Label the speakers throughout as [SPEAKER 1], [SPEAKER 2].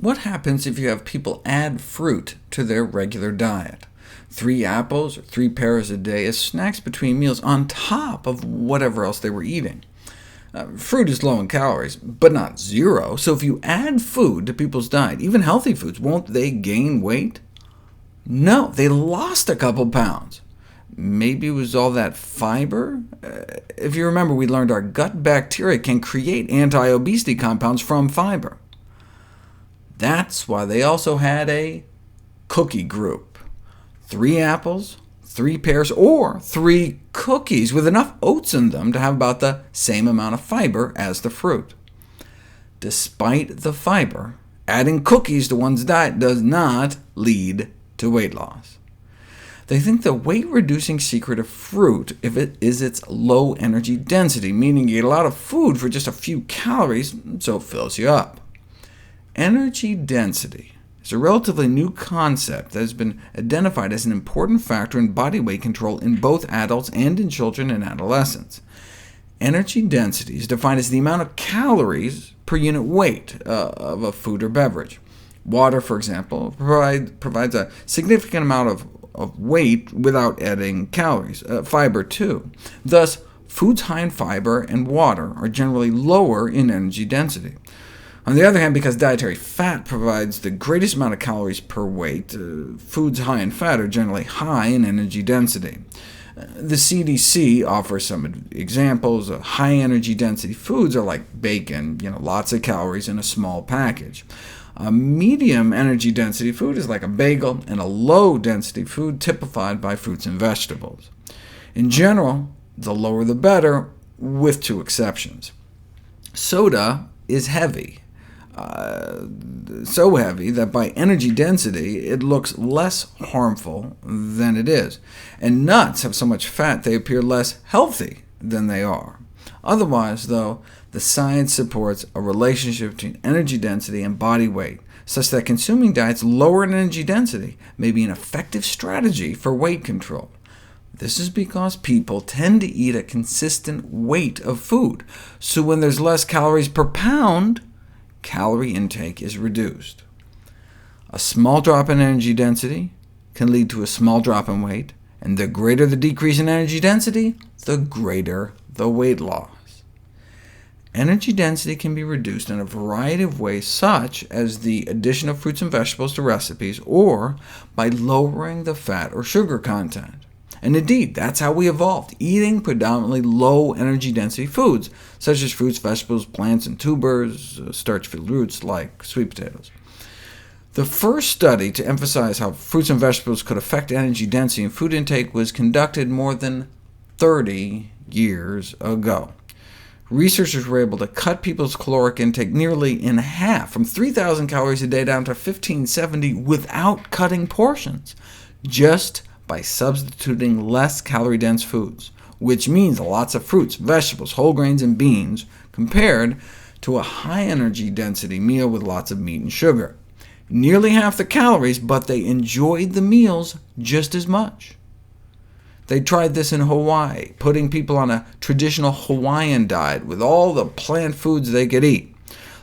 [SPEAKER 1] What happens if you have people add fruit to their regular diet? 3 apples or 3 pears a day as snacks between meals on top of whatever else they were eating. Fruit is low in calories, but not zero, so if you add food to people's diet, even healthy foods, won't they gain weight? No, they lost a couple pounds. Maybe it was all that fiber? If you remember, we learned our gut bacteria can create anti-obesity compounds from fiber. That's why they also had a cookie group. 3 apples, 3 pears, or 3 cookies with enough oats in them to have about the same amount of fiber as the fruit. Despite the fiber, adding cookies to one's diet does not lead to weight loss. They think the weight-reducing secret of fruit is its low energy density, meaning you get a lot of food for just a few calories, so it fills you up. Energy density is a relatively new concept that has been identified as an important factor in body weight control in both adults and in children and adolescents. Energy density is defined as the amount of calories per unit weight of a food or beverage. Water, for example, provides a significant amount of weight without adding calories. Fiber, too. Thus, foods high in fiber and water are generally lower in energy density. On the other hand, because dietary fat provides the greatest amount of calories per weight, foods high in fat are generally high in energy density. The CDC offers some examples. High-energy density foods are like bacon, lots of calories in a small package. A medium energy density food is like a bagel, and a low-density food typified by fruits and vegetables. In general, the lower the better, with 2 exceptions. Soda is heavy. So heavy that by energy density it looks less harmful than it is, and nuts have so much fat they appear less healthy than they are. Otherwise, though, the science supports a relationship between energy density and body weight, such that consuming diets lower in energy density may be an effective strategy for weight control. This is because people tend to eat a consistent weight of food, so when there's less calories per pound, calorie intake is reduced. A small drop in energy density can lead to a small drop in weight, and the greater the decrease in energy density, the greater the weight loss. Energy density can be reduced in a variety of ways, such as the addition of fruits and vegetables to recipes, or by lowering the fat or sugar content. And indeed, that's how we evolved, eating predominantly low-energy density foods, such as fruits, vegetables, plants, and tubers, starch-filled roots like sweet potatoes. The first study to emphasize how fruits and vegetables could affect energy density and food intake was conducted more than 30 years ago. Researchers were able to cut people's caloric intake nearly in half, from 3,000 calories a day down to 1,570, without cutting portions, just by substituting less calorie-dense foods, which means lots of fruits, vegetables, whole grains, and beans, compared to a high-energy density meal with lots of meat and sugar. Nearly half the calories, but they enjoyed the meals just as much. They tried this in Hawaii, putting people on a traditional Hawaiian diet with all the plant foods they could eat.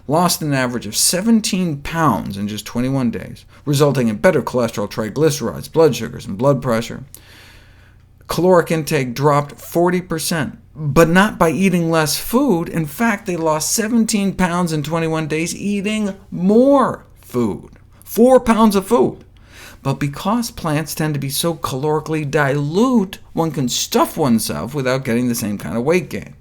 [SPEAKER 1] Lost an average of 17 pounds in just 21 days, resulting in better cholesterol, triglycerides, blood sugars, and blood pressure. Caloric intake dropped 40%, but not by eating less food. In fact, they lost 17 pounds in 21 days eating more food, 4 pounds of food. But because plants tend to be so calorically dilute, one can stuff oneself without getting the same kind of weight gain.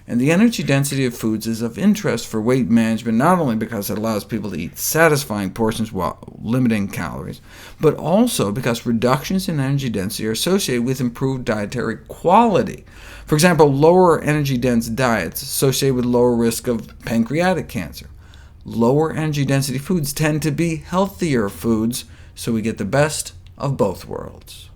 [SPEAKER 1] And the energy density of foods is of interest for weight management, not only because it allows people to eat satisfying portions while limiting calories, but also because reductions in energy density are associated with improved dietary quality. For example, lower energy-dense diets associated with lower risk of pancreatic cancer. Lower energy density foods tend to be healthier foods, so we get the best of both worlds.